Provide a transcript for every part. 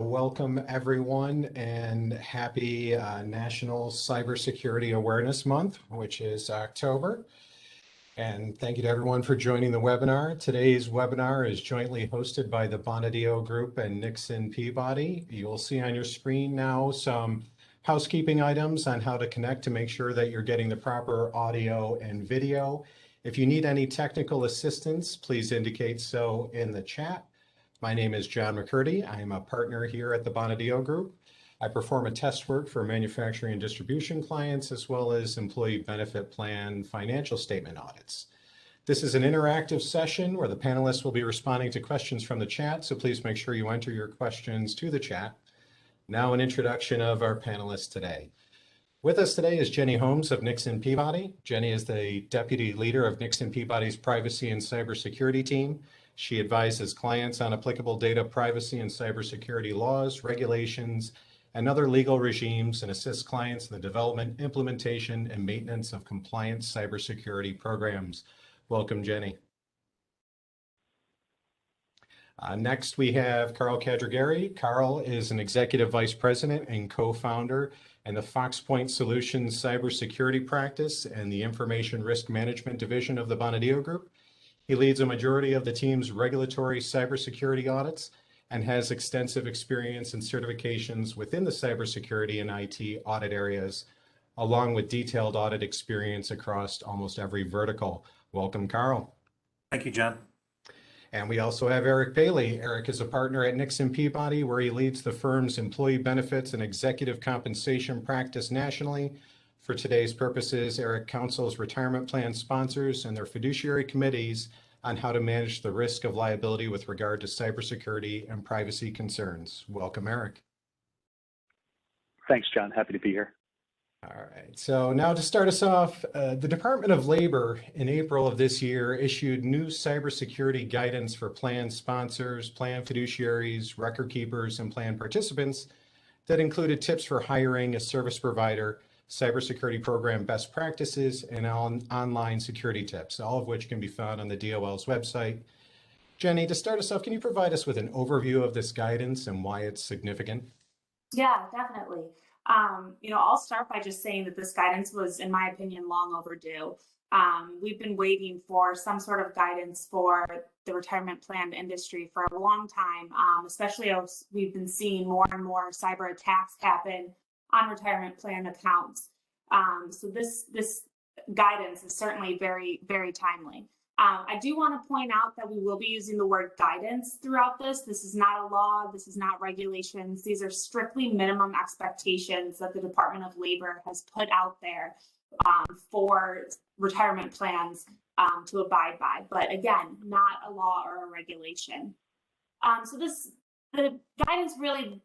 Welcome everyone and happy National Cybersecurity Awareness Month, which is October. And thank you to everyone for joining the webinar. Today's webinar is jointly hosted by the Bonadio Group and Nixon Peabody. You'll see on your screen now some housekeeping items on how to connect to make sure that you're getting the proper audio and video. If you need any technical assistance, please indicate so in the chat. My name is John McCurdy. I am a partner here at the Bonadio Group. I perform a test work for manufacturing and distribution clients, as well as employee benefit plan financial statement audits. This is an interactive session where the panelists will be responding to questions from the chat, so please make sure you enter your questions to the chat. Now an introduction of our panelists today. With us today is Jenny Holmes of Nixon Peabody. Jenny is the deputy leader of Nixon Peabody's privacy and cybersecurity team. She advises clients on applicable data privacy and cybersecurity laws, regulations, and other legal regimes, and assists clients in the development, implementation, and maintenance of compliant cybersecurity programs. Welcome, Jenny. Next, we have Carl Cadregari. Carl is an executive vice president and co-founder in the FoxPointe Solutions cybersecurity practice and the information risk management division of the Bonadio Group. He leads a majority of the team's regulatory cybersecurity audits and has extensive experience and certifications within the cybersecurity and IT audit areas, along with detailed audit experience across almost every vertical. Welcome, Carl. Thank you, John. And we also have Eric Bailey. Eric is a partner at Nixon Peabody, where he leads the firm's employee benefits and executive compensation practice nationally. For today's purposes, Eric counsels retirement plan sponsors and their fiduciary committees on how to manage the risk of liability with regard to cybersecurity and privacy concerns. Welcome, Eric. Thanks, John. Happy to be here. All right, so now to start us off, the Department of Labor in April of this year issued new cybersecurity guidance for plan sponsors, plan fiduciaries, record keepers, and plan participants that included tips for hiring a service provider, cybersecurity program best practices, and online security tips, all of which can be found on the DOL's website. Jenny, to start us off, can you provide us with an overview of this guidance and why it's significant? Yeah, definitely. I'll start by just saying that this guidance was, in my opinion, long overdue. We've been waiting for some sort of guidance for the retirement plan industry for a long time, especially as we've been seeing more and more cyber attacks happen on retirement plan accounts. So this guidance is certainly very, very timely. I do want to point out that we will be using the word guidance throughout this. This is not a law. This is not regulations. These are strictly minimum expectations that the Department of Labor has put out there for retirement plans to abide by. But again, not a law or a regulation. So the guidance really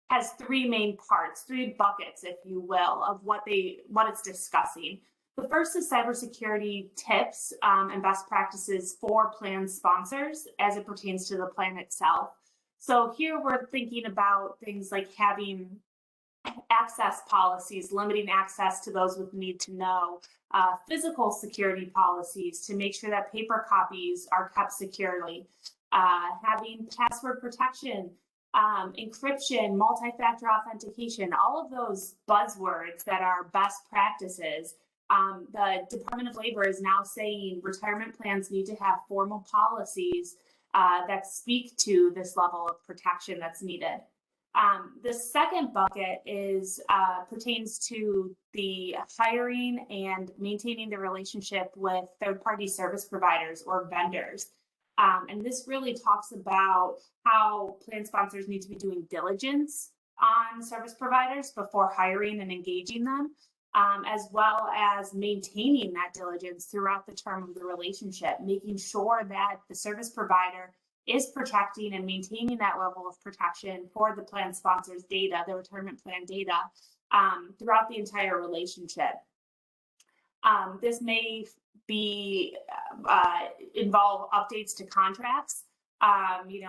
has three main parts, three buckets, if you will, of what it's discussing. The first is cybersecurity tips and best practices for plan sponsors as it pertains to the plan itself. So here we're thinking about things like having access policies, limiting access to those with need to know, physical security policies to make sure that paper copies are kept securely, having password protection, encryption, multi-factor authentication, all of those buzzwords that are best practices. The Department of Labor is now saying retirement plans need to have formal policies that speak to this level of protection that's needed. The second bucket pertains to the hiring and maintaining the relationship with third-party service providers or vendors. And this really talks about how plan sponsors need to be doing diligence on service providers before hiring and engaging them, as well as maintaining that diligence throughout the term of the relationship, making sure that the service provider is protecting and maintaining that level of protection for the plan sponsor's data, the retirement plan data, throughout the entire relationship. This may involve updates to contracts.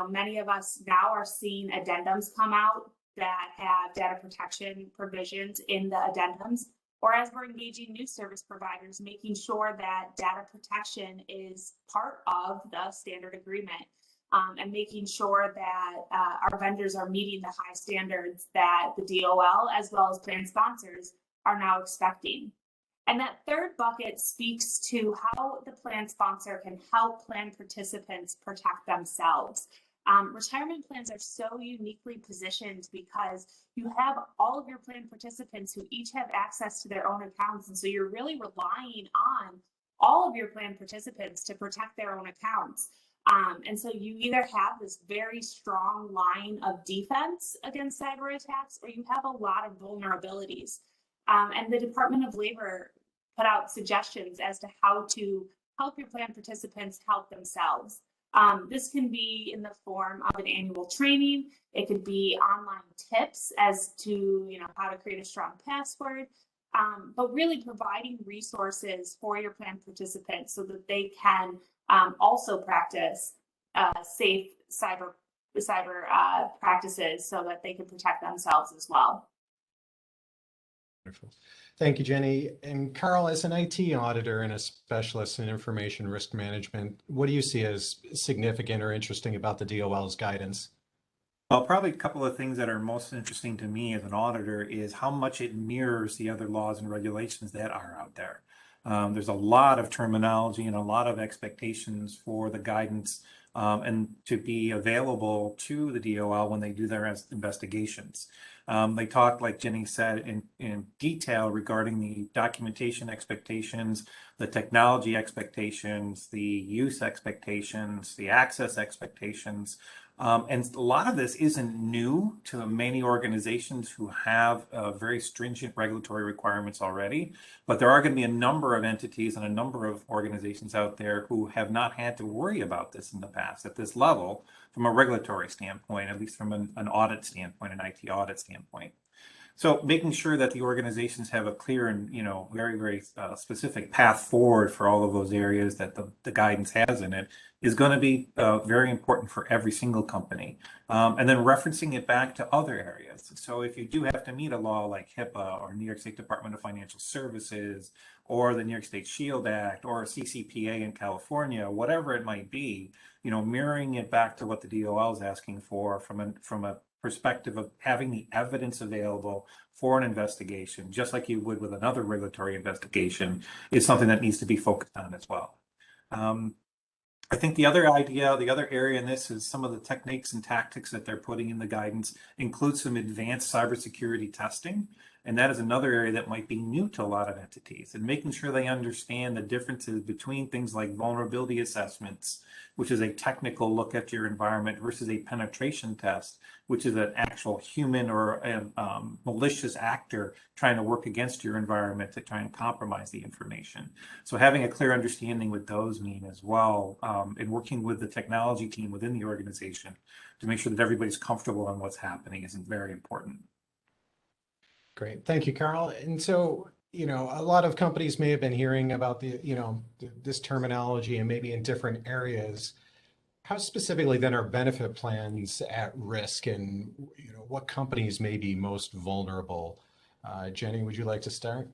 Many of us now are seeing addendums come out that have data protection provisions in the addendums, or as we're engaging new service providers, making sure that data protection is part of the standard agreement. and making sure that our vendors are meeting the high standards that the DOL as well as plan sponsors are now expecting. And that third bucket speaks to how the plan sponsor can help plan participants protect themselves. Retirement plans are so uniquely positioned because you have all of your plan participants who each have access to their own accounts. And so you're really relying on all of your plan participants to protect their own accounts. And so you either have this very strong line of defense against cyber attacks, or you have a lot of vulnerabilities. And the Department of Labor put out suggestions as to how to help your plan participants help themselves. This can be in the form of an annual training. It could be online tips as to how to create a strong password, but really providing resources for your plan participants so that they can also practice safe cyber practices so that they can protect themselves as well. Wonderful. Thank you, Jenny. And Carl, as an IT auditor and a specialist in information risk management, what do you see as significant or interesting about the DOL's guidance? Well, probably a couple of things that are most interesting to me as an auditor is how much it mirrors the other laws and regulations that are out there. There's a lot of terminology and a lot of expectations for the guidance and to be available to the DOL when they do their investigations. They talk, like Jenny said, in detail regarding the documentation expectations, the technology expectations, the use expectations, the access expectations. And a lot of this isn't new to many organizations who have very stringent regulatory requirements already, but there are going to be a number of entities and a number of organizations out there who have not had to worry about this in the past at this level from a regulatory standpoint, at least from an audit standpoint, an IT audit standpoint. So making sure that the organizations have a clear and very, very specific path forward for all of those areas that the guidance has in it is going to be very important for every single company. And then referencing it back to other areas. So if you do have to meet a law like HIPAA or New York State Department of Financial Services or the New York State SHIELD Act or CCPA in California, whatever it might be, mirroring it back to what the DOL is asking for from a perspective of having the evidence available for an investigation, just like you would with another regulatory investigation, is something that needs to be focused on as well. I think the other area in this is some of the techniques and tactics that they're putting in the guidance include some advanced cybersecurity testing. And that is another area that might be new to a lot of entities, and making sure they understand the differences between things like vulnerability assessments, which is a technical look at your environment, versus a penetration test, which is an actual human or a malicious actor trying to work against your environment to try and compromise the information. So having a clear understanding what those mean as well, and working with the technology team within the organization to make sure that everybody's comfortable on what's happening is very important. Great. Thank you, Carl. And so, a lot of companies may have been hearing about this terminology and maybe in different areas. How specifically then are benefit plans at risk, and what companies may be most vulnerable? Jenny, would you like to start?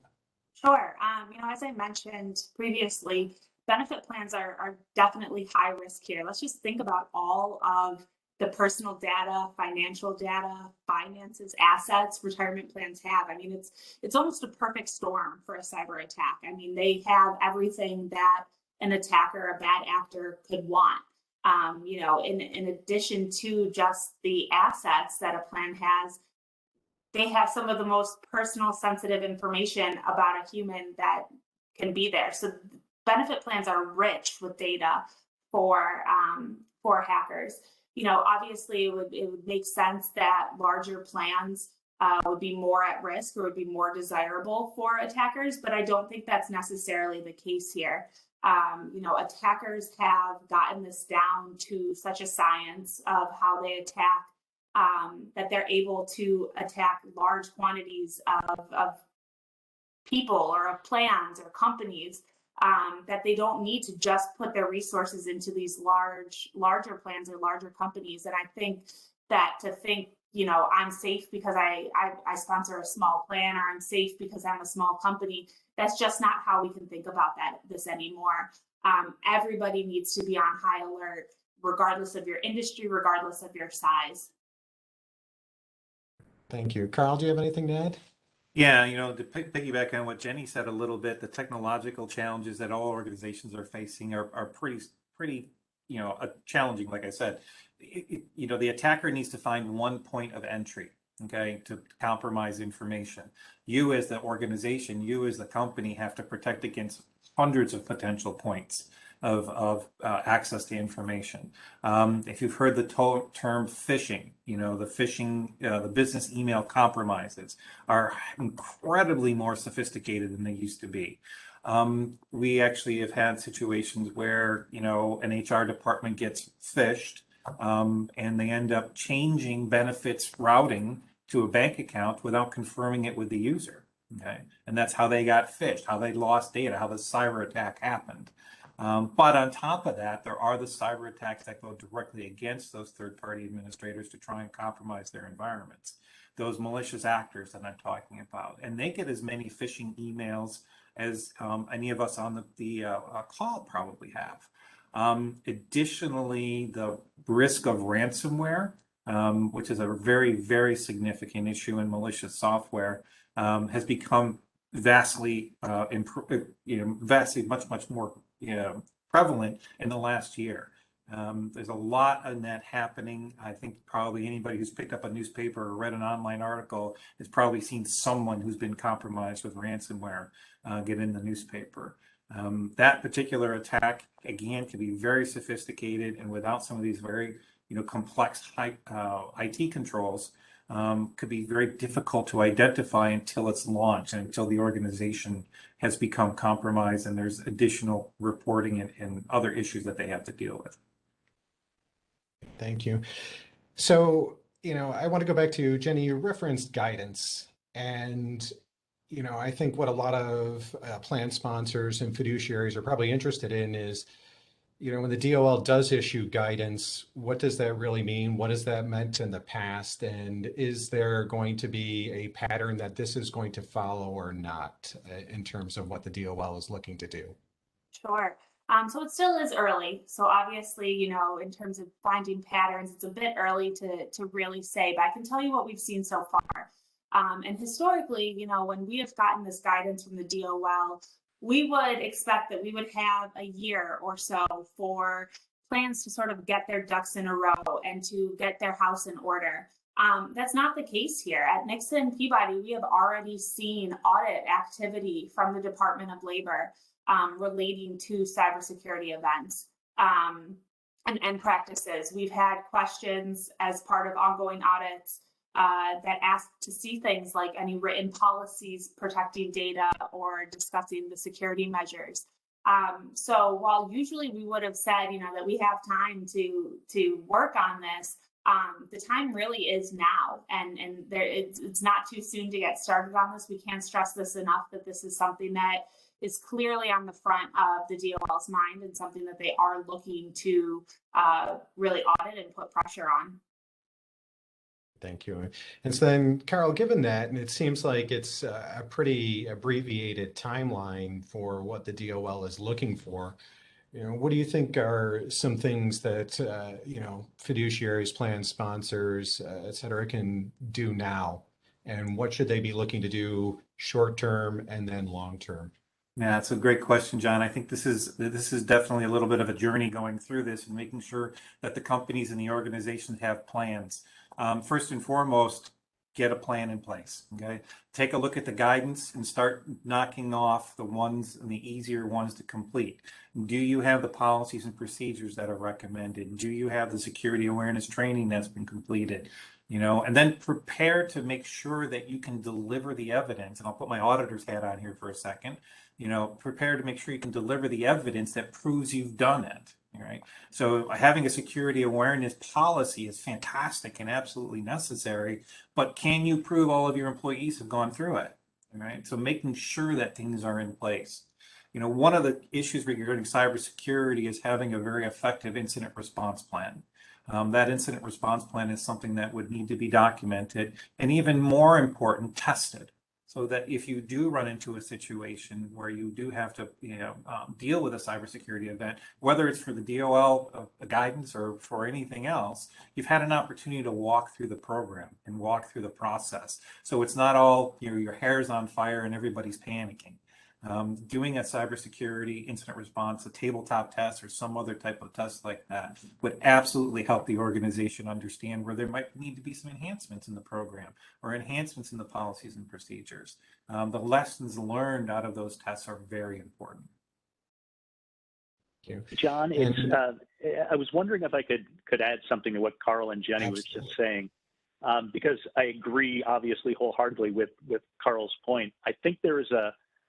Sure. As I mentioned previously, benefit plans are definitely high risk here. Let's just think about all of the personal data, financial data, finances, assets retirement plans have. I mean, it's almost a perfect storm for a cyber attack. I mean, they have everything that an attacker, a bad actor could want. In addition to just the assets that a plan has, they have some of the most personal, sensitive information about a human that can be there. So benefit plans are rich with data for hackers. Obviously it would make sense that larger plans would be more at risk or would be more desirable for attackers, but I don't think that's necessarily the case here. Attackers have gotten this down to such a science of how they attack, that they're able to attack large quantities of people or of plans or companies, that they don't need to just put their resources into these larger plans or larger companies. And I think that to think, I'm safe because I sponsor a small plan, or I'm safe because I'm a small company, that's just not how we can think about this anymore. Everybody needs to be on high alert regardless of your industry, regardless of your size. Thank you. Carl, do you have anything to add? Yeah, to piggyback on what Jenny said a little bit, the technological challenges that all organizations are facing are pretty, challenging. Like I said, the attacker needs to find one point of entry, okay, to compromise information. You as the organization, you as the company have to protect against hundreds of potential points of access to information. If you've heard the term phishing, the business email compromises are incredibly more sophisticated than they used to be. We actually have had situations where, an HR department gets phished, and they end up changing benefits routing to a bank account without confirming it with the user. Okay. And that's how they got phished, how they lost data, how the cyber attack happened. But on top of that, there are the cyber attacks that go directly against those third-party administrators to try and compromise their environments. Those malicious actors that I'm talking about. And they get as many phishing emails as any of us on the call probably have. Additionally, the risk of ransomware, which is a very, very significant issue in malicious software, has become vastly much more prevalent in the last year. There's a lot of that happening. I think probably anybody who's picked up a newspaper or read an online article has probably seen someone who's been compromised with ransomware get in the newspaper. That particular attack, again, can be very sophisticated, and without some of these very complex IT controls, could be very difficult to identify until it's launched and until the organization has become compromised and there's additional reporting and other issues that they have to deal with. Thank you. So, I want to go back to Jenny, you referenced guidance. And, I think what a lot of plan sponsors and fiduciaries are probably interested in is, when the DOL does issue guidance, what does that really mean? What has that meant in the past? And is there going to be a pattern that this is going to follow or not in terms of what the DOL is looking to do? Sure. So it still is early. So obviously, in terms of finding patterns, it's a bit early to really say, but I can tell you what we've seen so far. And historically, when we have gotten this guidance from the DOL, we would expect that we would have a year or so for plans to sort of get their ducks in a row and to get their house in order. That's not the case here. At Nixon Peabody, we have already seen audit activity from the Department of Labor relating to cybersecurity events and practices. We've had questions as part of ongoing audits that ask to see things like any written policies protecting data or discussing the security measures. So while usually we would have said, that we have time to work on this, the time really is now, and it's not too soon to get started on this. We can't stress this enough that this is something that is clearly on the front of the DOL's mind and something that they are looking to really audit and put pressure on. Thank you. And so then, Carl, given that, and it seems like it's a pretty abbreviated timeline for what the DOL is looking for, what do you think are some things that, fiduciaries, plan sponsors, et cetera, can do now? And what should they be looking to do short term and then long term? Yeah, that's a great question, John. I think this is definitely a little bit of a journey going through this and making sure that the companies and the organizations have plans. First and foremost, get a plan in place. Okay, take a look at the guidance and start knocking off the ones and the easier ones to complete. Do you have the policies and procedures that are recommended? Do you have the security awareness training that's been completed? And then prepare to make sure that you can deliver the evidence. And I'll put my auditor's hat on here for a second. Prepare to make sure you can deliver the evidence that proves you've done it. All right. So having a security awareness policy is fantastic and absolutely necessary, but can you prove all of your employees have gone through it? All right. So making sure that things are in place. One of the issues regarding cybersecurity is having a very effective incident response plan. That incident response plan is something that would need to be documented and, even more important, tested. so that if you do run into a situation where you do have to, deal with a cybersecurity event, whether it's for the DOL guidance or for anything else, you've had an opportunity to walk through the program and walk through the process. So it's not all your hair's on fire and everybody's panicking. Doing a cybersecurity incident response, a tabletop test, or some other type of test like that would absolutely help the organization understand where there might need to be some enhancements in the program or enhancements in the policies and procedures. The lessons learned out of those tests are very important. Thank you. John, I was wondering if I could add something to what Carl and Jenny was just saying, because I agree, obviously, wholeheartedly with Carl's point. I think there is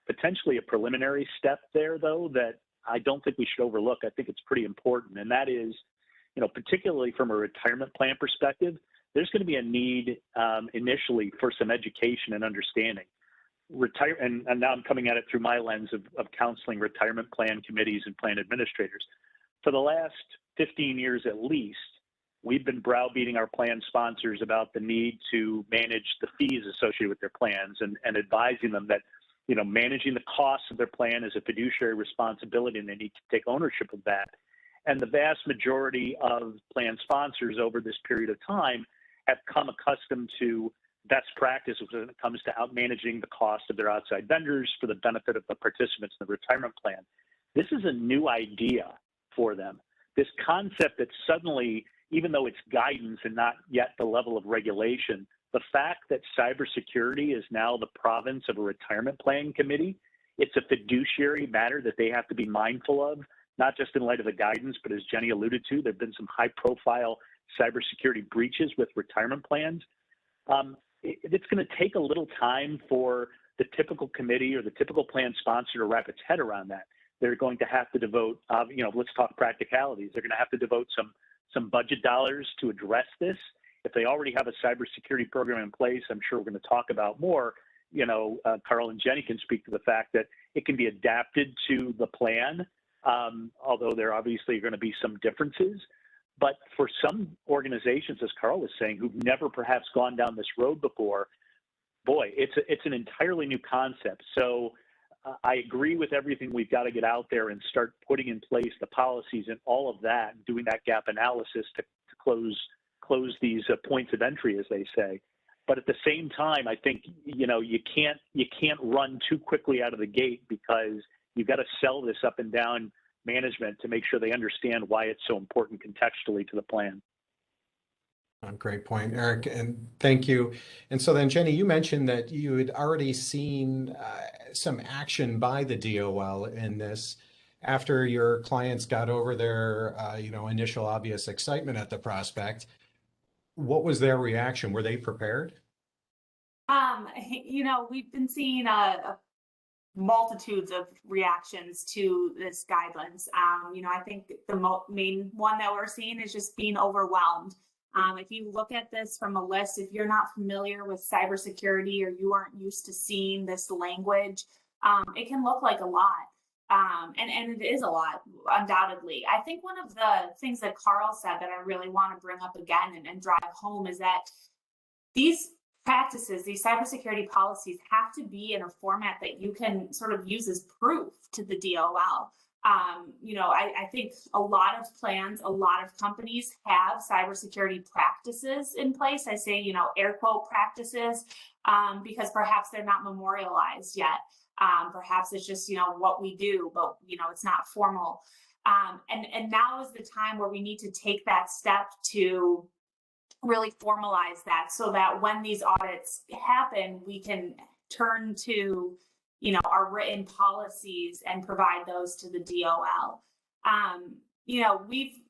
potentially a preliminary step there, though, that I don't think we should overlook. I think it's pretty important, and that is, particularly from a retirement plan perspective, there's going to be a need initially for some education and understanding. And now I'm coming at it through my lens of counseling retirement plan committees and plan administrators. For the last 15 years at least, we've been browbeating our plan sponsors about the need to manage the fees associated with their plans and advising them that managing the costs of their plan is a fiduciary responsibility and they need to take ownership of that. And the vast majority of plan sponsors over this period of time have come accustomed to best practices when it comes to managing the cost of their outside vendors for the benefit of the participants in the retirement plan. This is a new idea for them. This concept that suddenly, even though it's guidance and not yet the level of regulation, the fact that cybersecurity is now the province of a retirement plan committee, it's a fiduciary matter that they have to be mindful of, not just in light of the guidance, but as Jenny alluded to, there have been some high-profile cybersecurity breaches with retirement plans. It's going to take a little time for the typical committee or the typical plan sponsor to wrap its head around that. They're going to have to devote, let's talk practicalities. They're going to have to devote some budget dollars to address this. If they already have a cybersecurity program in place, I'm sure we're going to talk about more. Carl and Jenny can speak to the fact that it can be adapted to the plan, although there obviously are going to be some differences. But for some organizations, as Carl was saying, who've never perhaps gone down this road before, boy, it's an entirely new concept. So I agree with everything. We've got to get out there and start putting in place the policies and all of that, and doing that gap analysis to close these points of entry, as they say. But at the same time, I think you can't run too quickly out of the gate, because you've got to sell this up and down management to make sure they understand why it's so important contextually to the plan. Great point, Eric, and thank you. And so then, Jenny, you mentioned that you had already seen some action by the DOL in this after your clients got over their initial obvious excitement at the prospect. What was their reaction? Were they prepared? We've been seeing multitudes of reactions to this guidelines. I think the main one that we're seeing is just being overwhelmed. If you look at this from a list, if you're not familiar with cybersecurity or you aren't used to seeing this language, it can look like a lot. And it is a lot, undoubtedly. I think one of the things that Carl said that I really want to bring up again and drive home is that these practices, these cybersecurity policies, have to be in a format that you can sort of use as proof to the DOL. I think a lot of plans, a lot of companies have cybersecurity practices in place. I say, air quote practices, because perhaps they're not memorialized yet. Perhaps it's just, what we do, but, it's not formal. And now is the time where we need to take that step to really formalize that, so that when these audits happen, we can turn to, our written policies and provide those to the DOL.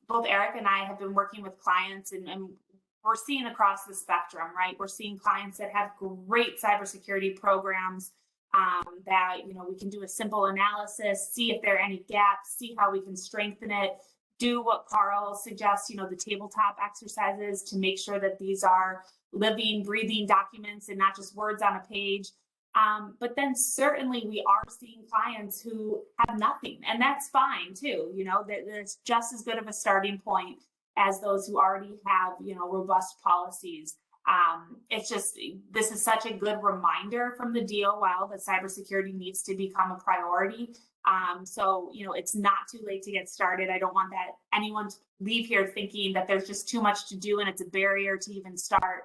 Both Eric and I have been working with clients, and we're seeing across the spectrum, right? We're seeing clients that have great cybersecurity programs, that, we can do a simple analysis, see if there are any gaps, see how we can strengthen it, do what Carl suggests, the tabletop exercises to make sure that these are living, breathing documents and not just words on a page. But then certainly we are seeing clients who have nothing, and that's fine too. That's just as good of a starting point as those who already have, robust policies. It's just, this is such a good reminder from the DOL that cybersecurity needs to become a priority. So, it's not too late to get started. I don't want anyone to leave here thinking that there's just too much to do and it's a barrier to even start.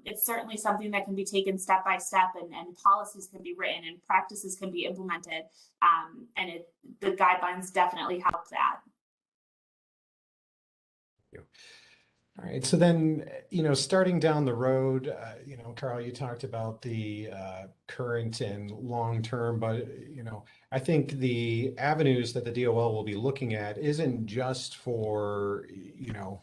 It's certainly something that can be taken step by step, and policies can be written and practices can be implemented. And the guidelines definitely help that. All right, so then, starting down the road, Carl, you talked about the current and long term, but, I think the avenues that the DOL will be looking at isn't just for,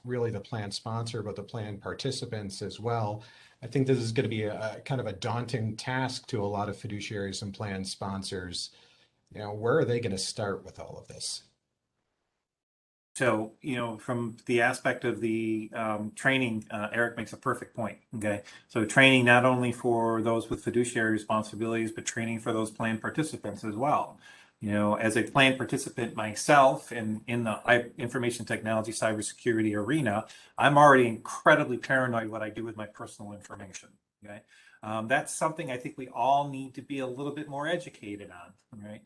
really the plan sponsor, but the plan participants as well. I think this is going to be a kind of a daunting task to a lot of fiduciaries and plan sponsors. Where are they going to start with all of this? So, from the aspect of the training, Eric makes a perfect point. Okay. So training not only for those with fiduciary responsibilities, but training for those plan participants as well. As a plan participant myself in the information technology cybersecurity arena, I'm already incredibly paranoid what I do with my personal information. Okay. That's something I think we all need to be a little bit more educated on, right?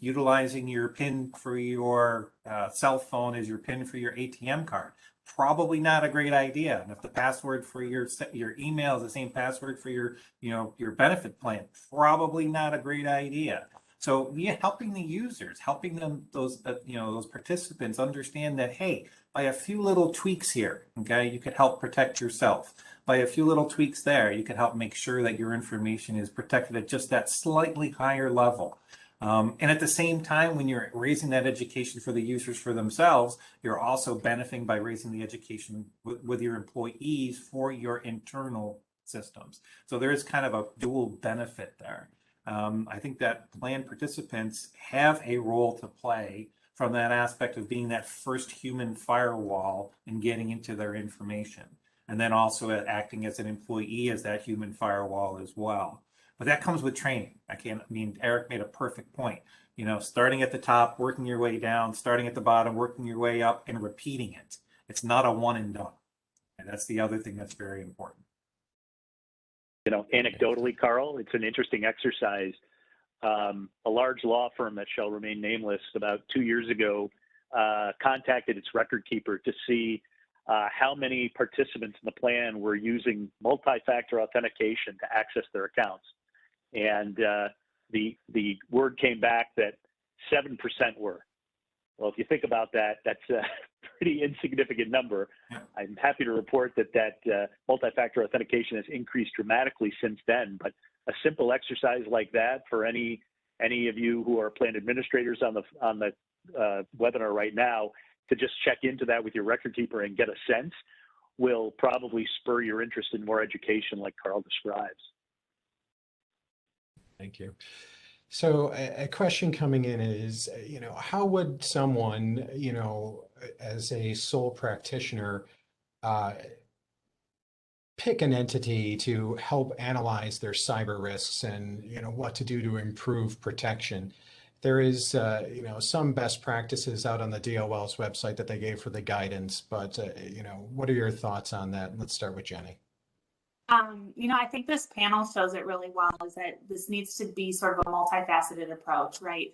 Utilizing your PIN for your cell phone as your PIN for your ATM card, probably not a great idea. And if the password for your email is the same password for your benefit plan, probably not a great idea. So helping the users, helping them, those participants understand that, hey, by a few little tweaks here, okay, you could help protect yourself. By a few little tweaks there, you can help make sure that your information is protected at just that slightly higher level. And at the same time, when you're raising that education for the users for themselves, you're also benefiting by raising the education with your employees for your internal systems. So there is kind of a dual benefit there. I think that plan participants have a role to play from that aspect of being that first human firewall and getting into their information. And then also acting as an employee as that human firewall as well. But that comes with training. Eric made a perfect point. Starting at the top, working your way down, starting at the bottom, working your way up, and repeating it. It's not a one and done. And that's the other thing that's very important. Anecdotally, Carl, it's an interesting exercise. A large law firm that shall remain nameless about 2 years ago contacted its record keeper to see how many participants in the plan were using multi-factor authentication to access their accounts. And the word came back that 7% were. Well, if you think about that, that's a pretty insignificant number. I'm happy to report that multi-factor authentication has increased dramatically since then. But a simple exercise like that for any of you who are plan administrators on the webinar right now, to just check into that with your record keeper and get a sense, will probably spur your interest in more education like Carl describes. Thank you. So a question coming in is, how would someone, as a sole practitioner, pick an entity to help analyze their cyber risks and, what to do to improve protection? There is, some best practices out on the DOL's website that they gave for the guidance, but, what are your thoughts on that? Let's start with Jenny. I think this panel shows it really well, is that this needs to be sort of a multifaceted approach, right?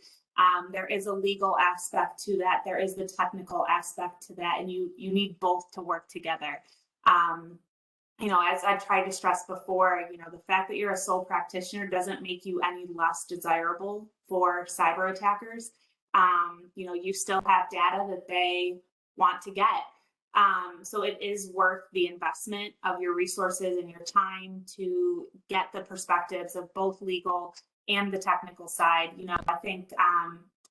There is a legal aspect to that. There is the technical aspect to that, and you need both to work together. As I've tried to stress before, the fact that you're a sole practitioner doesn't make you any less desirable for cyber attackers. You still have data that they want to get. So it is worth the investment of your resources and your time to get the perspectives of both legal and the technical side. I think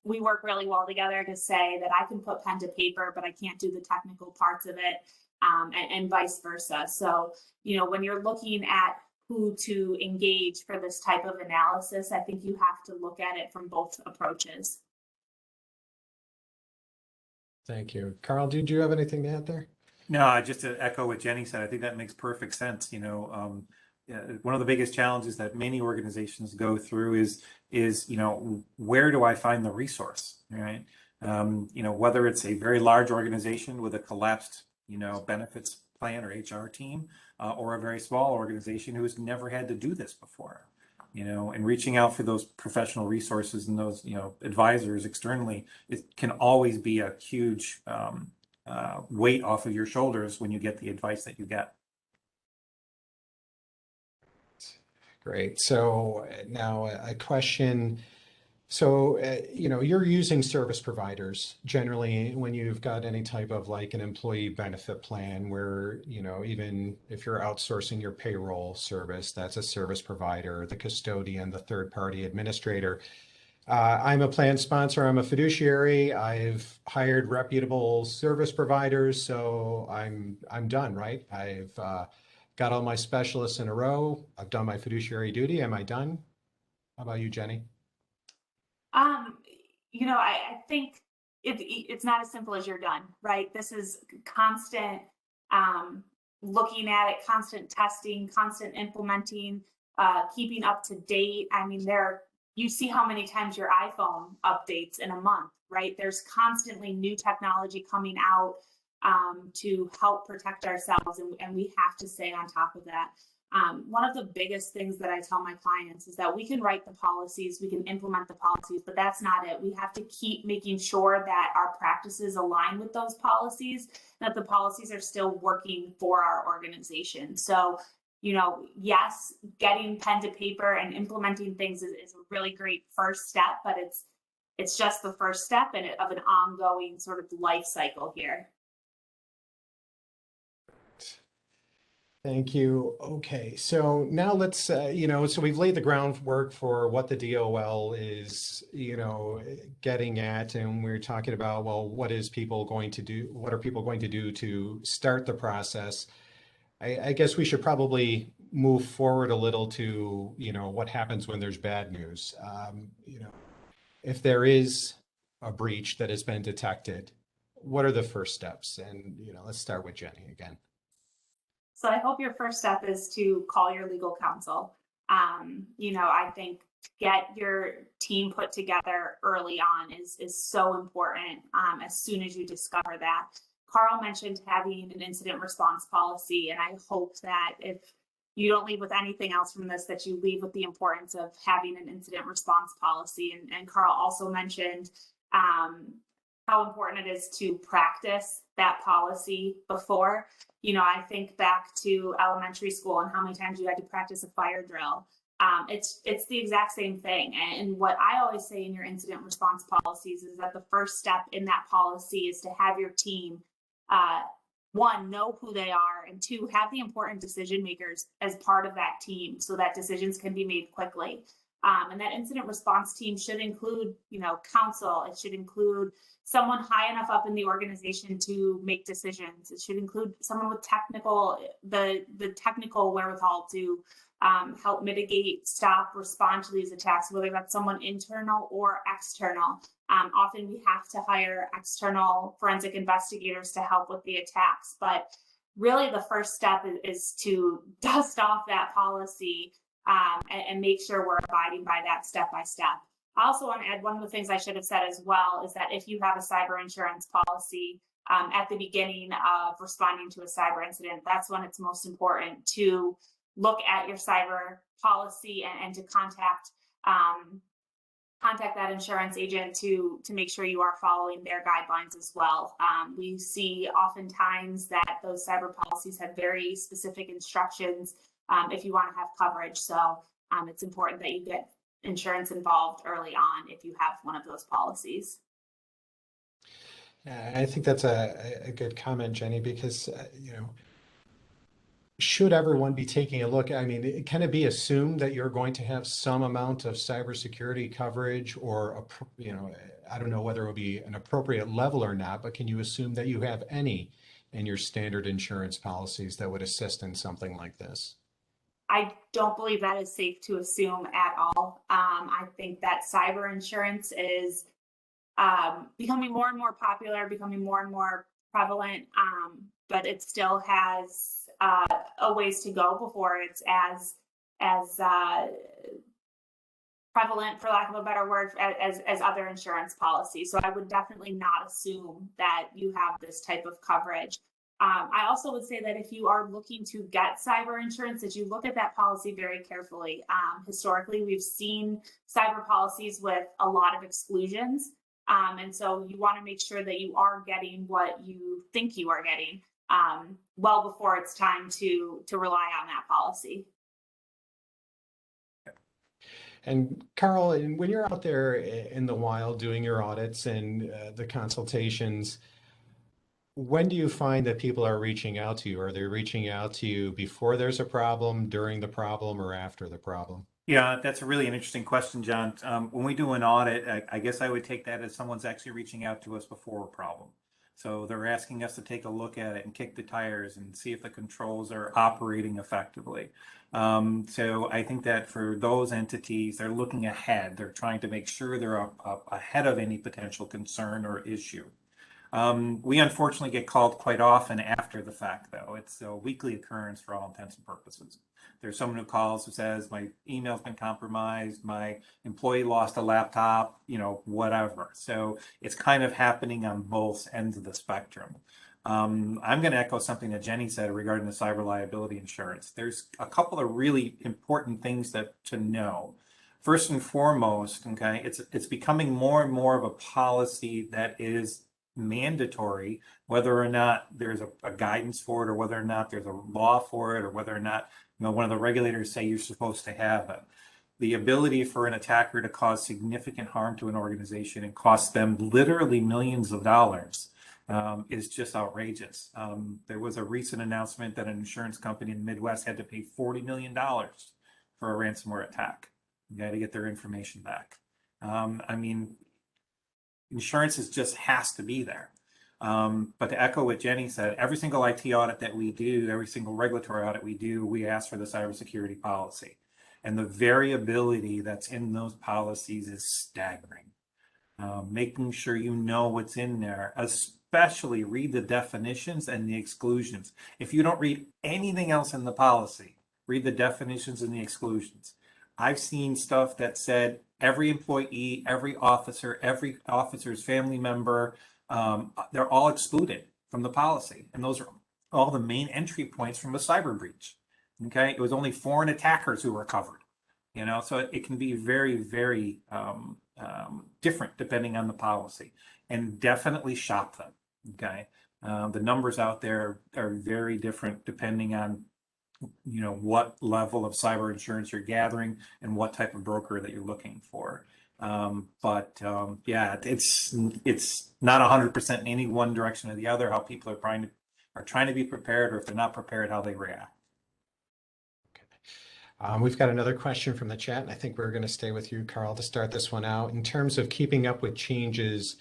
we work really well together to say that I can put pen to paper, but I can't do the technical parts of it, and vice versa. So, when you're looking at who to engage for this type of analysis, I think you have to look at it from both approaches. Thank you. Carl, did you have anything to add there? No, just to echo what Jenny said, I think that makes perfect sense. One of the biggest challenges that many organizations go through is where do I find the resource, right? Whether it's a very large organization with a collapsed, benefits plan or HR team, or a very small organization who has never had to do this before. And reaching out for those professional resources and those, advisors externally, it can always be a huge weight off of your shoulders when you get the advice that you get. Great. So now a question. So, you're using service providers generally when you've got any type of like an employee benefit plan where, even if you're outsourcing your payroll service, that's a service provider, the custodian, the third party administrator. I'm a plan sponsor. I'm a fiduciary. I've hired reputable service providers, so I'm done, right? I've got all my specialists in a row. I've done my fiduciary duty. Am I done? How about you, Jenny? Um, I think it's not as simple as you're done, right? This is constant looking at it, constant testing, constant implementing, keeping up to date. I mean, you see how many times your iPhone updates in a month, right? There's constantly new technology coming out to help protect ourselves, and we have to stay on top of that. One of the biggest things that I tell my clients is that we can write the policies, we can implement the policies, but that's not it. We have to keep making sure that our practices align with those policies, that the policies are still working for our organization. So, yes, getting pen to paper and implementing things is a really great first step, but it's just the first step of an ongoing sort of life cycle here. Thank you. Okay, so now let's, so we've laid the groundwork for what the DOL is, getting at, and we're talking about, well, what are people going to do to start the process? I guess we should probably move forward a little to, what happens when there's bad news. If there is a breach that has been detected, what are the first steps? And, let's start with Jenny again. So I hope your first step is to call your legal counsel. I think get your team put together early on is so important as soon as you discover that. Carl mentioned having an incident response policy, and I hope that if you don't leave with anything else from this, that you leave with the importance of having an incident response policy. And Carl also mentioned how important it is to practice that policy before. I think back to elementary school and how many times you had to practice a fire drill. It's the exact same thing. And what I always say in your incident response policies is that the first step in that policy is to have your team, one, know who they are, and two, have the important decision makers as part of that team so that decisions can be made quickly. And that incident response team should include, counsel. It should include someone high enough up in the organization to make decisions. It should include someone with the technical wherewithal to help mitigate, stop, respond to these attacks, whether that's someone internal or external. Often we have to hire external forensic investigators to help with the attacks. But really the first step is to dust off that policy and make sure we're abiding by that step by step. I also want to add, one of the things I should have said as well is that if you have a cyber insurance policy at the beginning of responding to a cyber incident, that's when it's most important to look at your cyber policy and to contact that insurance agent to make sure you are following their guidelines as well. We see oftentimes that those cyber policies have very specific instructions if you want to have coverage. So it's important that you get insurance involved early on if you have one of those policies. I think that's a good comment, Jenny, because, should everyone be taking a look? I mean, can it be assumed that you're going to have some amount of cybersecurity coverage, or, I don't know whether it will be an appropriate level or not, but can you assume that you have any in your standard insurance policies that would assist in something like this? I don't believe that is safe to assume at all. I think that cyber insurance is becoming more and more popular, becoming more and more prevalent, but it still has a ways to go before it's as prevalent, for lack of a better word, as other insurance policies. So I would definitely not assume that you have this type of coverage. I also would say that if you are looking to get cyber insurance, that you look at that policy very carefully. Historically, we've seen cyber policies with a lot of exclusions. And so you want to make sure that you are getting what you think you are getting well before it's time to rely on that policy. And Carl, when you're out there in the wild doing your audits and the consultations, when do you find that people are reaching out to you? Are they reaching out to you before there's a problem, during the problem, or after the problem? Yeah, that's really an interesting question, John. When we do an audit, I guess I would take that as someone's actually reaching out to us before a problem. So they're asking us to take a look at it and kick the tires and see if the controls are operating effectively. So I think that for those entities, they're looking ahead. They're trying to make sure they're up ahead of any potential concern or issue. We unfortunately get called quite often after the fact, though. It's a weekly occurrence for all intents and purposes. There's someone who calls who says, my email's been compromised, my employee lost a laptop, whatever. So it's kind of happening on both ends of the spectrum. I'm going to echo something that Jenny said regarding the cyber liability insurance. There's a couple of really important things to know. First and foremost, okay, it's becoming more and more of a policy that is mandatory, whether or not there's a guidance for it, or whether or not there's a law for it, or whether or not one of the regulators say you're supposed to have it. The ability for an attacker to cause significant harm to an organization and cost them literally millions of dollars is just outrageous. There was a recent announcement that an insurance company in the Midwest had to pay $40 million for a ransomware attack. You got to get their information back. I mean, insurance just has to be there. But to echo what Jenny said, every single IT audit that we do, every single regulatory audit we do, we ask for the cybersecurity policy. And the variability that's in those policies is staggering. Making sure you know what's in there, especially read the definitions and the exclusions. If you don't read anything else in the policy, read the definitions and the exclusions. I've seen stuff that said every employee, every officer's family member, they're all excluded from the policy. And those are all the main entry points from a cyber breach. Okay, it was only foreign attackers who were covered. So it can be very, very different depending on the policy, and definitely shop them. Okay, the numbers out there are very different depending on what level of cyber insurance you're gathering and what type of broker that you're looking for. Yeah, it's not 100% in any one direction or the other. How people are trying to be prepared, or if they're not prepared, how they react. We've got another question from the chat, and I think we're going to stay with you, Carl, to start this one out. In terms of keeping up with changes,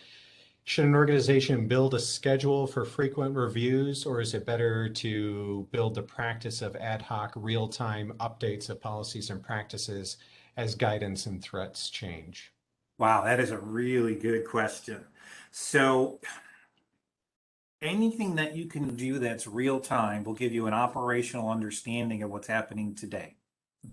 should an organization build a schedule for frequent reviews, or is it better to build the practice of ad hoc real-time updates of policies and practices as guidance and threats change? Wow, that is a really good question. So anything that you can do that's real time will give you an operational understanding of what's happening today.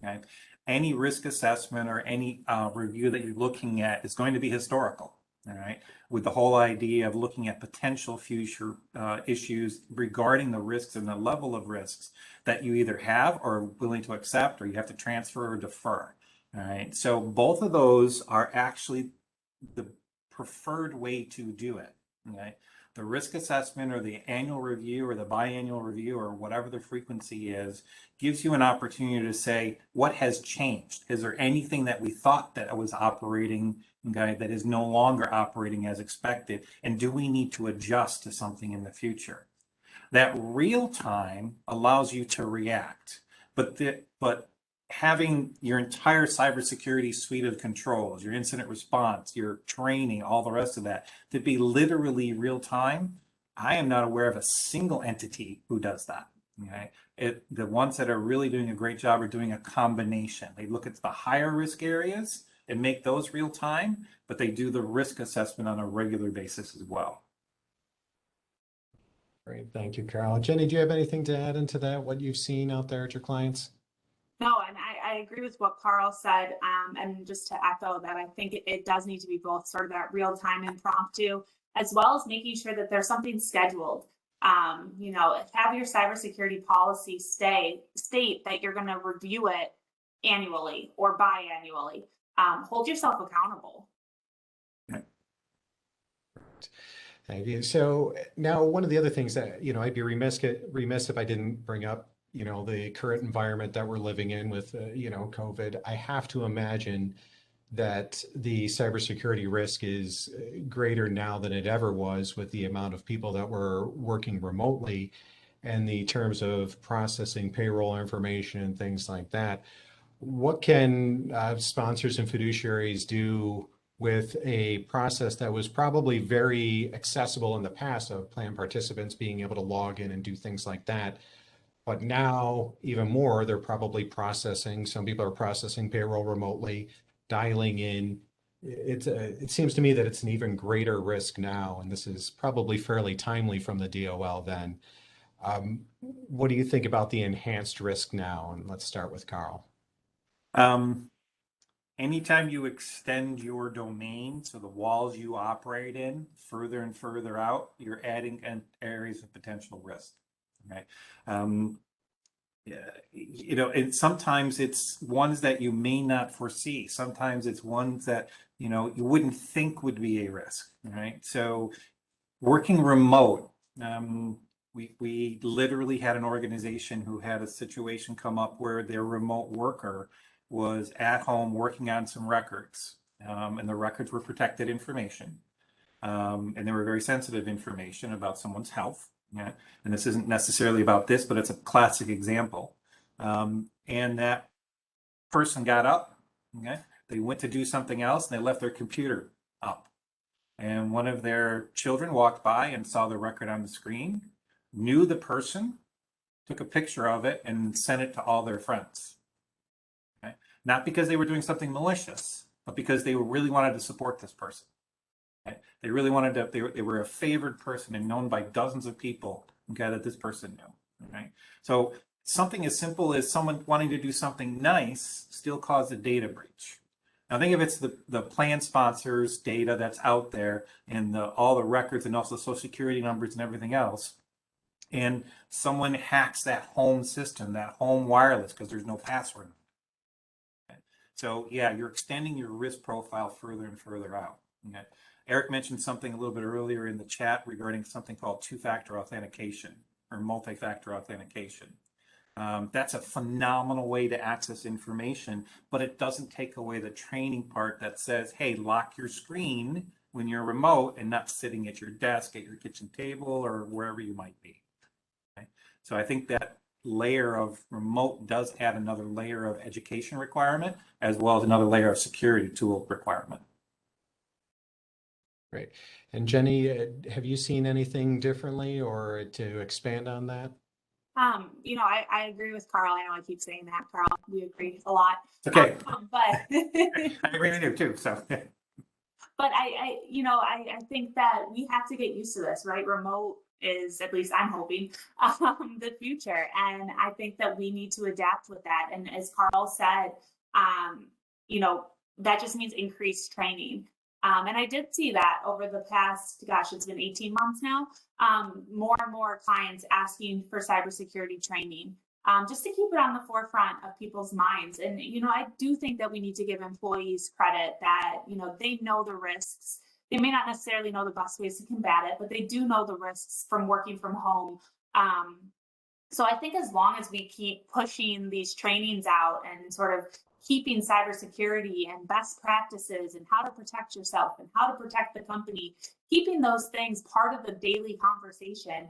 Okay. Any risk assessment or any review that you're looking at is going to be historical. All right. With the whole idea of looking at potential future issues regarding the risks and the level of risks that you either have or are willing to accept, or you have to transfer or defer. All right. So both of those are actually the preferred way to do it. Okay. The risk assessment, or the annual review, or the biannual review, or whatever the frequency is, gives you an opportunity to say, what has changed? Is there anything that we thought that was operating, okay, that is no longer operating as expected? And do we need to adjust to something in the future? That real time allows you to react, but having your entire cybersecurity suite of controls, your incident response, your training, all the rest of that, to be literally real time, I am not aware of a single entity who does that. Okay, the ones that are really doing a great job are doing a combination. They look at the higher risk areas and make those real time, but they do the risk assessment on a regular basis as well. Great, thank you, Carl. Jenny, do you have anything to add into that? What you've seen out there at your clients? No, and I agree with what Carl said. And just to echo that, I think it does need to be both sort of that real-time impromptu, as well as making sure that there's something scheduled. Have your cybersecurity policy state that you're going to review it annually or biannually. Hold yourself accountable. Thank you. So now one of the other things that, I'd be remiss if I didn't bring up, the current environment that we're living in with, COVID. I have to imagine that the cybersecurity risk is greater now than it ever was with the amount of people that were working remotely and the terms of processing payroll information and things like that. What can sponsors and fiduciaries do with a process that was probably very accessible in the past of plan participants being able to log in and do things like that? But now, even more, they're probably processing, some people are processing payroll remotely, dialing in. It seems to me that it's an even greater risk now, and this is probably fairly timely from the DOL then. What do you think about the enhanced risk now? And let's start with Carl. Anytime you extend your domain, so the walls you operate in, further and further out, you're adding areas of potential risk. Okay. And sometimes it's ones that you may not foresee. Sometimes it's ones that, you wouldn't think would be a risk, right? So working remote, we literally had an organization who had a situation come up where their remote worker was at home working on some records, and the records were protected information, and they were very sensitive information about someone's health. Yeah, and this isn't necessarily about this, but it's a classic example. And that person got up, okay, they went to do something else, and they left their computer up. And one of their children walked by and saw the record on the screen, knew the person, took a picture of it, and sent it to all their friends. Okay? Not because they were doing something malicious, but because they really wanted to support this person. They really wanted to, they were a favored person and known by dozens of people, okay, that this person knew, right? So something as simple as someone wanting to do something nice still caused a data breach. Now think if it's the plan sponsors data that's out there and all the records and also the social security numbers and everything else, and someone hacks that home system, that home wireless, because there's no password. Okay. So yeah, you're extending your risk profile further and further out. Okay. Eric mentioned something a little bit earlier in the chat regarding something called two-factor authentication or multi-factor authentication. That's a phenomenal way to access information, but it doesn't take away the training part that says, hey, lock your screen when you're remote and not sitting at your desk, at your kitchen table, or wherever you might be. Okay? So I think that layer of remote does add another layer of education requirement, as well as another layer of security tool requirement. Great. And Jenny, have you seen anything differently or to expand on that? I agree with Carl. I know I keep saying that, Carl. We agree a lot. Okay. But I agree with you too. So. But I think that we have to get used to this, right? Remote is, at least I'm hoping, the future. And I think that we need to adapt with that. And as Carl said, that just means increased training. And I did see that over the past, it's been 18 months now, more and more clients asking for cybersecurity training, just to keep it on the forefront of people's minds. And, I do think that we need to give employees credit that, they know the risks. They may not necessarily know the best ways to combat it, but they do know the risks from working from home. So I think as long as we keep pushing these trainings out and sort of keeping cybersecurity and best practices and how to protect yourself and how to protect the company, keeping those things part of the daily conversation,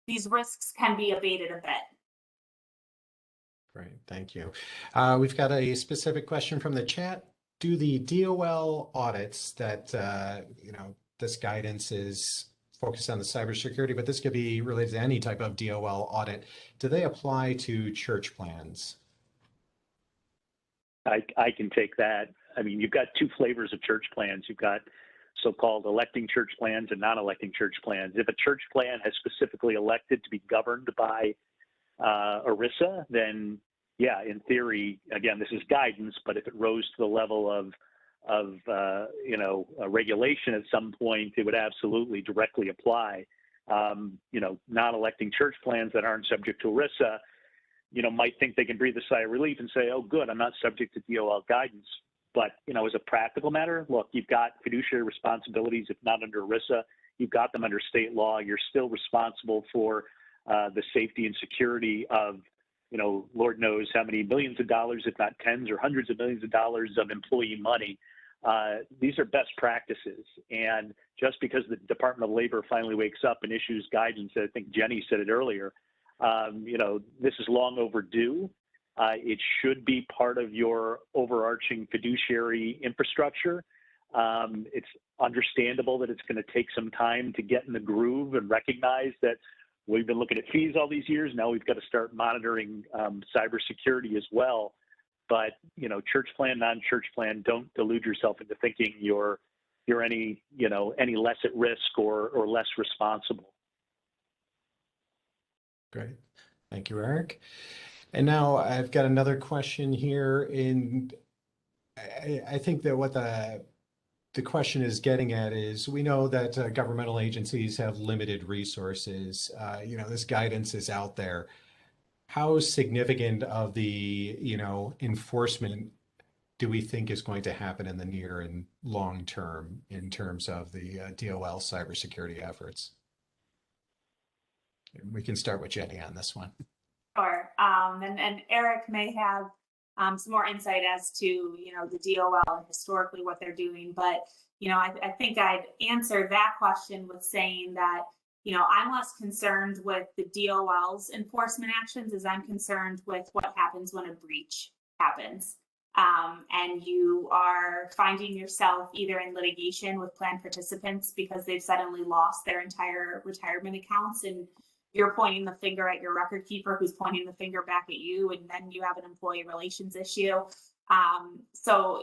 these risks can be abated a bit. Great, thank you. We've got a specific question from the chat. Do the DOL audits that, this guidance is focused on the cybersecurity, but this could be related to any type of DOL audit, do they apply to church plans? I can take that. I mean, you've got two flavors of church plans. You've got so-called electing church plans and non-electing church plans. If a church plan has specifically elected to be governed by ERISA, then yeah, in theory, again, this is guidance, but if it rose to the level of a regulation at some point, it would absolutely directly apply non-electing church plans that aren't subject to ERISA, might think they can breathe a sigh of relief and say, oh, good, I'm not subject to DOL guidance. But, as a practical matter, look, you've got fiduciary responsibilities, if not under ERISA, you've got them under state law. You're still responsible for the safety and security of, Lord knows how many millions of dollars, if not tens or hundreds of millions of dollars of employee money. These are best practices. And just because the Department of Labor finally wakes up and issues guidance, I think Jenny said it earlier, this is long overdue. It should be part of your overarching fiduciary infrastructure. It's understandable that it's going to take some time to get in the groove and recognize that we've been looking at fees all these years. Now we've got to start monitoring cybersecurity as well. But, church plan, non-church plan, don't delude yourself into thinking you're any less at risk or less responsible. Great. Thank you, Eric. And now I've got another question here. I think that what the question is getting at is, we know that governmental agencies have limited resources. This guidance is out there. How significant of the, enforcement do we think is going to happen in the near and long term in terms of the DOL cybersecurity efforts? We can start with Jenny on this one. Sure. And Eric may have some more insight as to, the DOL and historically what they're doing. But, I think I'd answer that question with saying that, I'm less concerned with the DOL's enforcement actions as I'm concerned with what happens when a breach happens. And you are finding yourself either in litigation with plan participants because they've suddenly lost their entire retirement accounts, and you're pointing the finger at your record keeper who's pointing the finger back at you, and then you have an employee relations issue. So,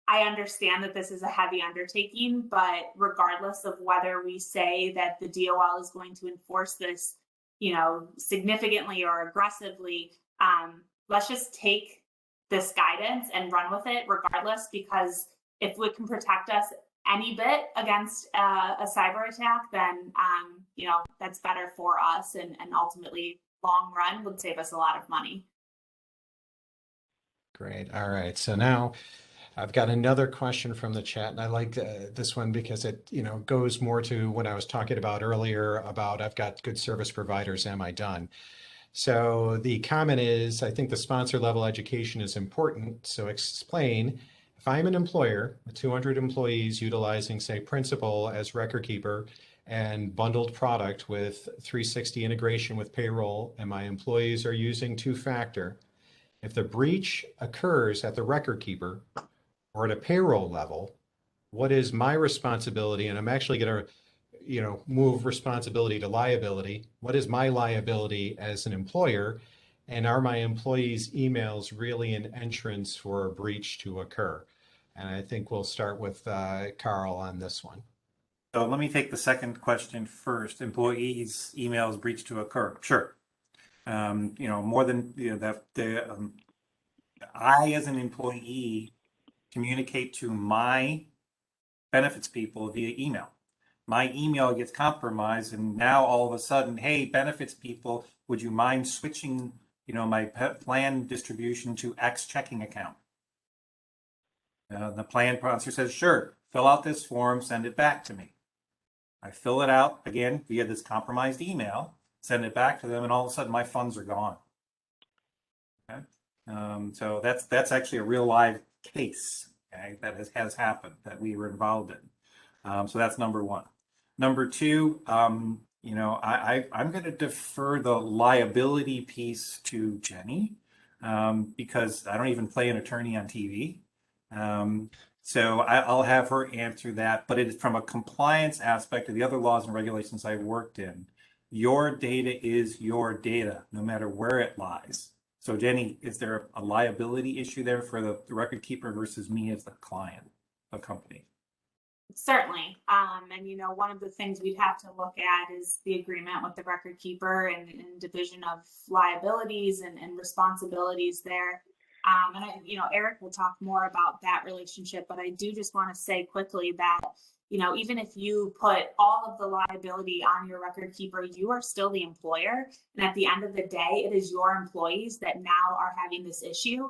I understand that this is a heavy undertaking, but regardless of whether we say that the DOL is going to enforce this, significantly or aggressively, let's just take this guidance and run with it regardless, because if it can protect us any bit against a cyber attack, then, that's better for us and ultimately long run would save us a lot of money. Great. All right. So now I've got another question from the chat, and I like this one because it, goes more to what I was talking about earlier about I've got good service providers, am I done? So the comment is, I think the sponsor level education is important. So explain, if I'm an employer with 200 employees utilizing, say, Principal as record keeper and bundled product with 360 integration with payroll, and my employees are using two-factor, if the breach occurs at the record keeper or at a payroll level, what is my responsibility? And I'm actually going to, move responsibility to liability. What is my liability as an employer? And are my employees' emails really an entrance for a breach to occur? And I think we'll start with Carl on this one. So let me take the second question first. Employees' emails breach to occur. Sure. More than I as an employee communicate to my benefits people via email. My email gets compromised, and now all of a sudden, hey, benefits people, would you mind switching, my plan distribution to X checking account? The plan sponsor says, sure, fill out this form, send it back to me. I fill it out again via this compromised email, send it back to them, and all of a sudden my funds are gone. Okay, so that's actually a real live case, okay, that has happened that we were involved in. So that's number one. Number two, I'm going to defer the liability piece to Jenny because I don't even play an attorney on TV. So I'll have her answer that. But it's from a compliance aspect of the other laws and regulations I've worked in. Your data is your data, no matter where it lies. So Jenny, is there a liability issue there for the record keeper versus me as the client of company? Certainly. And, one of the things we'd have to look at is the agreement with the record keeper and division of liabilities and responsibilities there. Eric will talk more about that relationship, but I do just want to say quickly that, even if you put all of the liability on your record keeper, you are still the employer. And at the end of the day, it is your employees that now are having this issue.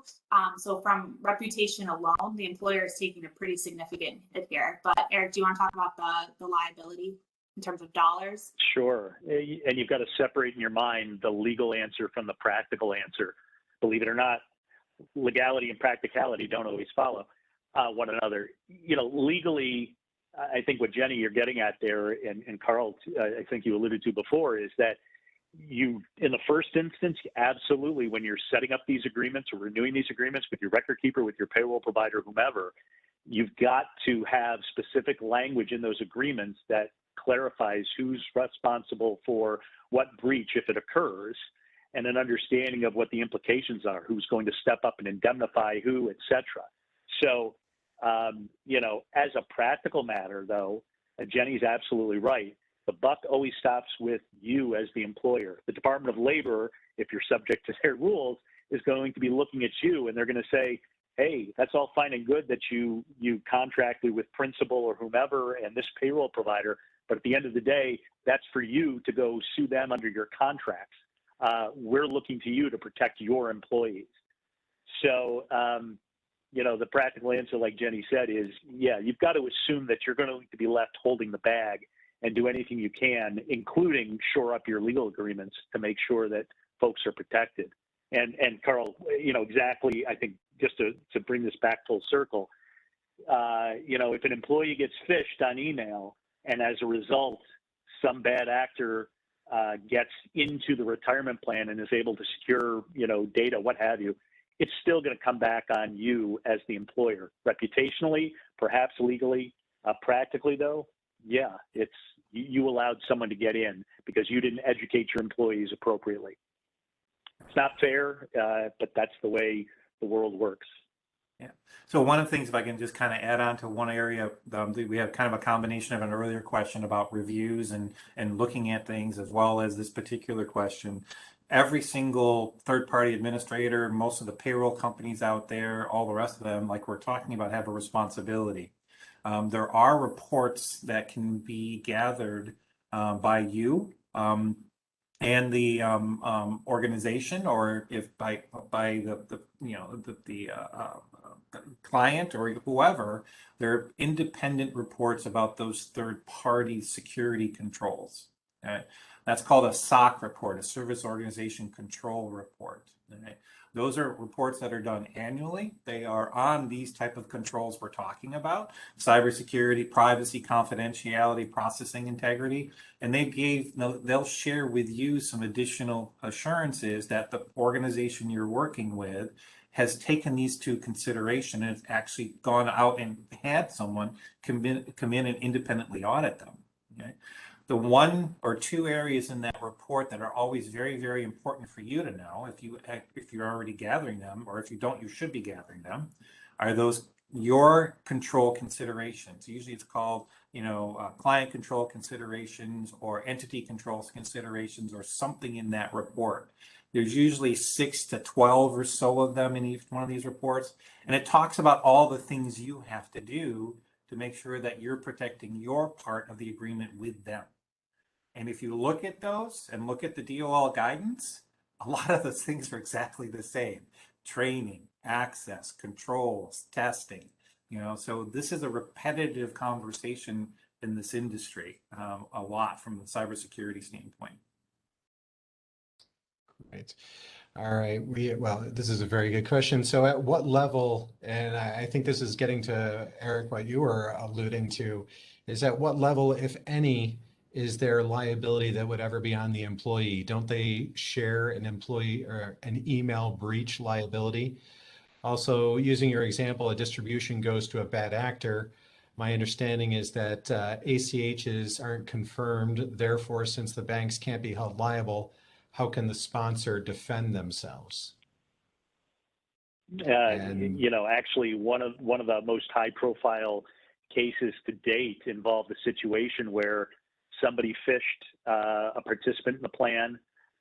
So from reputation alone, the employer is taking a pretty significant hit here. But Eric, do you want to talk about the liability in terms of dollars? Sure. And you've got to separate in your mind the legal answer from the practical answer. Believe it or not, legality and practicality don't always follow one another. Legally, I think what Jenny you're getting at there, and Carl, I think you alluded to before, is that you, in the first instance, absolutely, when you're setting up these agreements or renewing these agreements with your record keeper, with your payroll provider, whomever, you've got to have specific language in those agreements that clarifies who's responsible for what breach if it occurs, and an understanding of what the implications are, who's going to step up and indemnify who, et cetera. So, as a practical matter, though, Jenny's absolutely right. The buck always stops with you as the employer. The Department of Labor, if you're subject to their rules, is going to be looking at you, and they're going to say, hey, that's all fine and good that you contracted with principal or whomever and this payroll provider, but at the end of the day, that's for you to go sue them under your contracts. We're looking to you to protect your employees. So, the practical answer, like Jenny said, is, yeah, you've got to assume that you're going to be left holding the bag and do anything you can, including shore up your legal agreements to make sure that folks are protected. And Carl, exactly, I think just to bring this back full circle, if an employee gets phished on email and as a result, some bad actor gets into the retirement plan and is able to secure, data, what have you, it's still going to come back on you as the employer. Reputationally, perhaps legally, practically though, yeah, it's you allowed someone to get in because you didn't educate your employees appropriately. It's not fair, but that's the way the world works. Yeah. So one of the things, if I can just kind of add on to one area, we have kind of a combination of an earlier question about reviews and looking at things, as well as this particular question. Every single third-party administrator, most of the payroll companies out there, all the rest of them, like we're talking about, have a responsibility. There are reports that can be gathered by you and the organization, or if by the client or whoever. They're independent reports about those third-party security controls. Okay? That's called a SOC report, a Service Organization Control Report. Okay? Those are reports that are done annually. They are on these type of controls we're talking about: cybersecurity, privacy, confidentiality, processing integrity. And they'll share with you some additional assurances that the organization you're working with has taken these to consideration and has actually gone out and had someone come in and independently audit them. Okay? The one or two areas in that report that are always very, very important for you to know, if you're already gathering them, or if you don't, you should be gathering them, are those your control considerations. Usually it's called, client control considerations or entity control considerations or something in that report. There's usually 6 to 12 or so of them in each one of these reports. And it talks about all the things you have to do to make sure that you're protecting your part of the agreement with them. And if you look at those and look at the DOL guidance, a lot of those things are exactly the same. Training, access, controls, testing. So this is a repetitive conversation in this industry, a lot from the cybersecurity standpoint. Right. All right. Well, this is a very good question. So at what level, and I think this is getting to, Eric, what you were alluding to, is at what level, if any, is there liability that would ever be on the employee? Don't they share an employee or an email breach liability? Also, using your example, a distribution goes to a bad actor. My understanding is that ACHs aren't confirmed. Therefore, since the banks can't be held liable, how can the sponsor defend themselves? Actually, one of the most high-profile cases to date involved a situation where somebody phished a participant in the plan.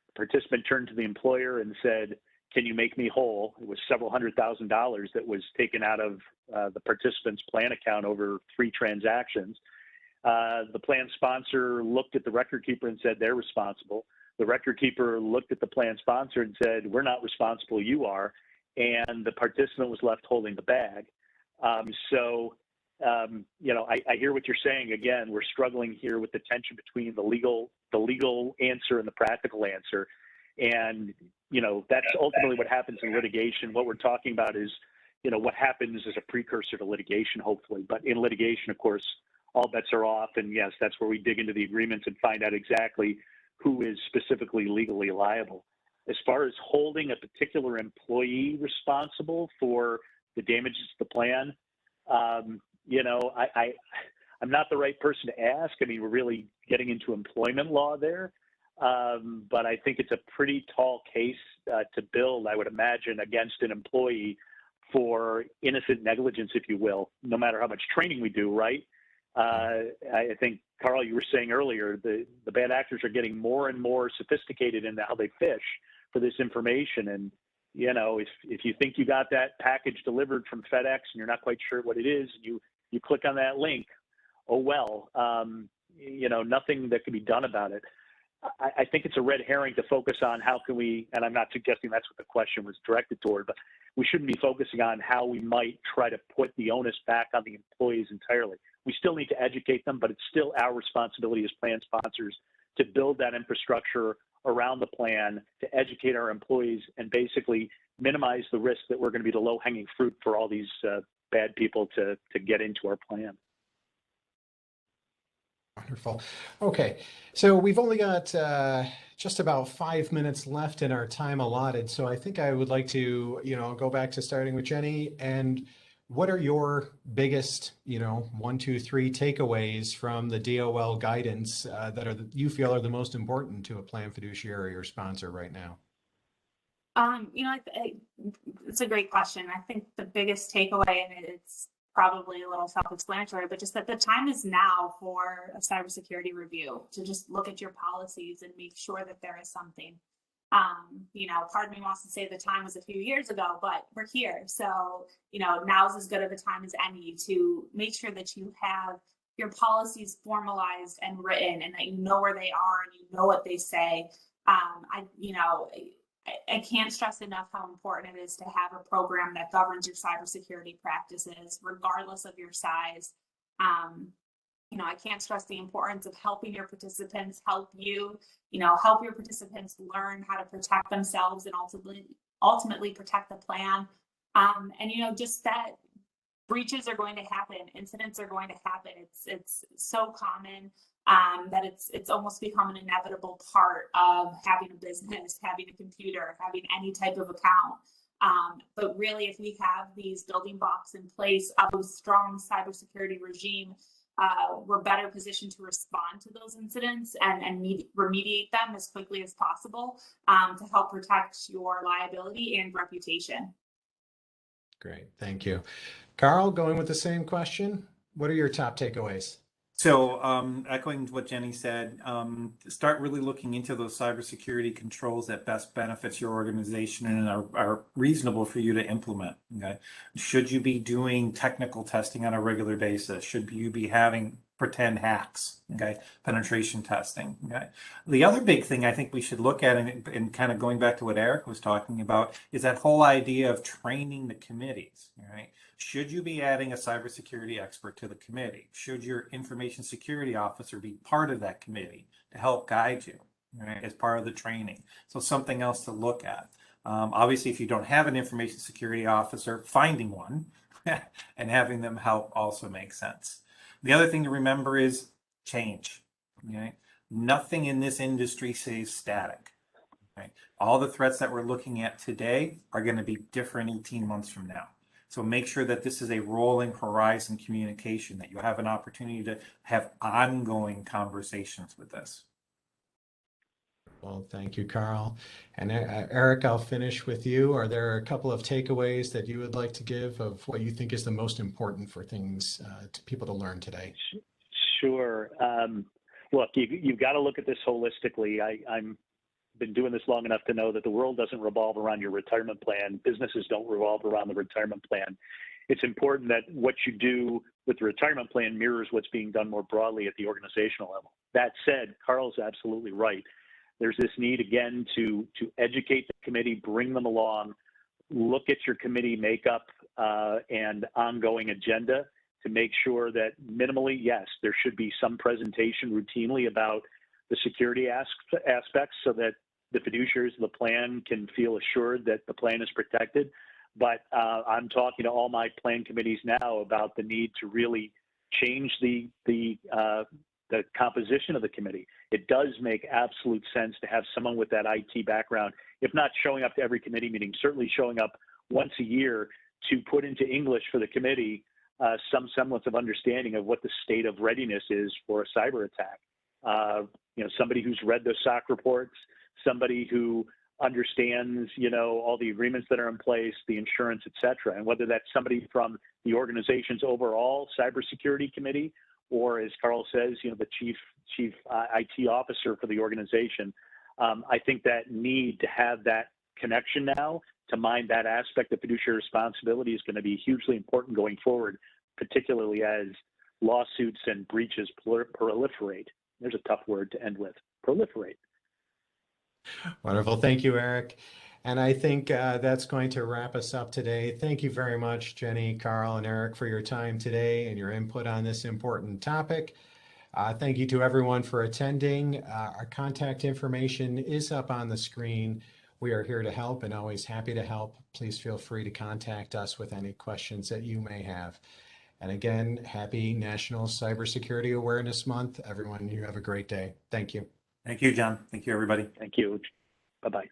The participant turned to the employer and said, can you make me whole? It was several $100,000 that was taken out of the participant's plan account over 3 transactions. The plan sponsor looked at the record keeper and said they're responsible. The record keeper looked at the plan sponsor and said, we're not responsible, you are. And the participant was left holding the bag. You know, I hear what you're saying. Again, we're struggling here with the tension between the legal answer and the practical answer. And, you know, that's ultimately what happens in litigation. What we're talking about is, you know, what happens as a precursor to litigation, hopefully. But in litigation, of course, all bets are off. And yes, that's where we dig into the agreements and find out exactly who is specifically legally liable. As far as holding a particular employee responsible for the damages to the plan, you know, I'm not the right person to ask. I mean, we're really getting into employment law there. But I think it's a pretty tall case to build, I would imagine, against an employee for innocent negligence, if you will, no matter how much training we do, right? I think, Carl, you were saying earlier, the bad actors are getting more and more sophisticated in how they fish for this information. And, you know, if you think you got that package delivered from FedEx and you're not quite sure what it is, and you click on that link, oh, well, you know, nothing that can be done about it. I think it's a red herring to focus on how can we, and I'm not suggesting that's what the question was directed toward, but we shouldn't be focusing on how we might try to put the onus back on the employees entirely. We still need to educate them, but it's still our responsibility as plan sponsors to build that infrastructure around the plan, to educate our employees and basically minimize the risk that we're going to be the low-hanging fruit for all these bad people to get into our plan. Wonderful. Okay, so we've only got just about 5 minutes left in our time allotted. So I think I would like to, you know, go back to starting with Jenny. And what are your biggest, you know, 1, 2, 3 takeaways from the DOL guidance that you feel are the most important to a plan fiduciary or sponsor right now? You know, it's a great question. I think the biggest takeaway, and it's probably a little self-explanatory, but just that the time is now for a cybersecurity review, to just look at your policies and make sure that there is something. You know, part of me wants to say the time was a few years ago, but we're here. So, you know, now's as good of a time as any to make sure that you have your policies formalized and written, and that you know where they are and you know what they say. I can't stress enough how important it is to have a program that governs your cybersecurity practices, regardless of your size. You know, I can't stress the importance of helping your participants help your participants learn how to protect themselves and ultimately protect the plan. And, you know, just that breaches are going to happen, incidents are going to happen. It's so common that it's almost become an inevitable part of having a business, having a computer, having any type of account. But really, if we have these building blocks in place of a strong cybersecurity regime, we're better positioned to respond to those incidents and remediate them as quickly as possible to help protect your liability and reputation. Great, thank you. Carl, going with the same question, what are your top takeaways? So echoing what Jenny said, start really looking into those cybersecurity controls that best benefits your organization and are reasonable for you to implement. Okay, should you be doing technical testing on a regular basis? Should you be having pretend hacks? Okay, penetration testing. Okay, the other big thing I think we should look at, and kind of going back to what Eric was talking about, is that whole idea of training the committees. Right? Should you be adding a cybersecurity expert to the committee? Should your information security officer be part of that committee to help guide you, right, as part of the training? So something else to look at. Obviously, if you don't have an information security officer, finding one and having them help also makes sense. The other thing to remember is change. Okay? Nothing in this industry stays static. Okay? All the threats that we're looking at today are going to be different 18 months from now. So make sure that this is a rolling horizon communication, that you have an opportunity to have ongoing conversations with this. Well, thank you, Carl. And Eric, I'll finish with you. Are there a couple of takeaways that you would like to give of what you think is the most important for things to people to learn today? Sure. Look, you've got to look at this holistically. I'm been doing this long enough to know that the world doesn't revolve around your retirement plan. Businesses don't revolve around the retirement plan. It's important that what you do with the retirement plan mirrors what's being done more broadly at the organizational level. That said, Carl's absolutely right. There's this need, again, to educate the committee, bring them along, look at your committee makeup and ongoing agenda to make sure that minimally, yes, there should be some presentation routinely about the security aspects so that the fiduciaries of the plan can feel assured that the plan is protected. But I'm talking to all my plan committees now about the need to really change the composition of the committee. It does make absolute sense to have someone with that IT background, if not showing up to every committee meeting, certainly showing up once a year to put into English for the committee some semblance of understanding of what the state of readiness is for a cyber attack. Somebody who's read the SOC reports, somebody who understands, all the agreements that are in place, the insurance, et cetera. And whether that's somebody from the organization's overall cybersecurity committee, or as Carl says, the chief IT officer for the organization. I think that need to have that connection now to mind that aspect of fiduciary responsibility is going to be hugely important going forward, particularly as lawsuits and breaches proliferate. There's a tough word to end with, proliferate. Wonderful. Thank you, Eric. And I think that's going to wrap us up today. Thank you very much, Jenny, Carl, and Eric, for your time today and your input on this important topic. Thank you to everyone for attending. Our contact information is up on the screen. We are here to help and always happy to help. Please feel free to contact us with any questions that you may have. And again, happy National Cybersecurity Awareness Month. Everyone, you have a great day. Thank you. Thank you, John. Thank you, everybody. Thank you. Bye-bye.